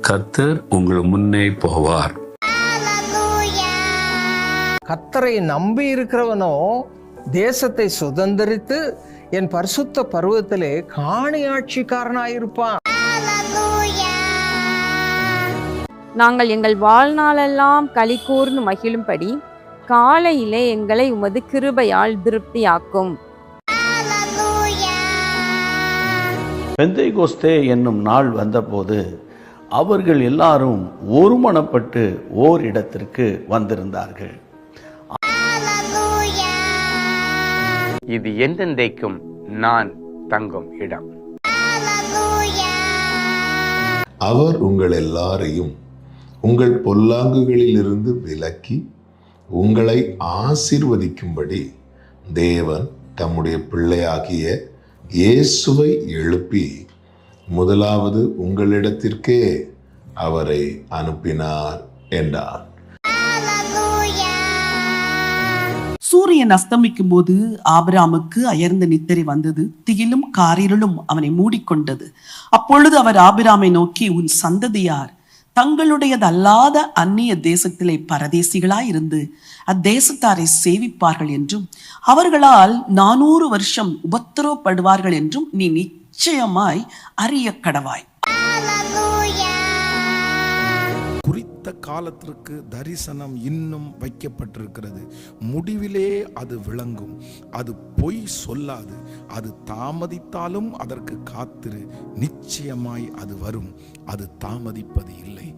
கர்த்தர் உங்கள் முன்னே போவார். கர்த்தரை நம்பி இருக்கிறவனோ தேசத்தை சுதந்தரித்து என் பரிசுத்த பர்வதத்திலே காணியாட்சிக்காரனாயிருப்பான். நாங்கள் எங்கள் வாழ்நாளெல்லாம் களி கூர்ந்து மகிழும்படி காலையிலே எங்களை உமது கிருபையால் திருப்தியாக்கும். பெந்தைகோஸ்தே என்னும் நாள் வந்தபோது அவர்கள் எல்லாரும் ஒருமனப்பட்டு ஓரிடத்திற்கு வந்திருந்தார்கள். இது என்றென்றைக்கும் நான் தங்கும் இடம். அவர் உங்கள் எல்லாரையும் உங்கள் பொல்லாங்குகளிலிருந்து விலக்கி உங்களை ஆசீர்வதிக்கும்படி தேவன் தம்முடைய பிள்ளையாகிய இயேசுவை எழுப்பி முதலாவது உங்களிடத்திற்கே அவரை அனுப்பினார் என்றார். சூரியன் அஸ்தமிக்கும் போது ஆபிராமுக்கு அயர்ந்த நித்திரை வந்தது. திகிலும் காரிருளும் அவனை மூடிக்கொண்டது. அப்பொழுது அவர் ஆபிராமை நோக்கி, உன் சந்ததியார் தங்களுடையதல்லாத அந்நிய தேசத்திலே பரதேசிகளாயிருந்து அத்தேசத்தாரை சேவிப்பார்கள் என்றும் அவர்களால் 400 வருஷம் உபத்திரவப்படுவார்கள் என்றும் நீ நிச்சயமாய் அறிய கடவாய். குறித்த காலத்திற்கு தரிசனம் இன்னும் வைக்கப்பட்டிருக்கிறது. முடிவிலே அது விளங்கும். அது பொய் சொல்லாது. அது தாமதித்தாலும் அதற்கு காத்திரு. நிச்சயமாய் அது வரும். அது தாமதிப்பது இல்லை.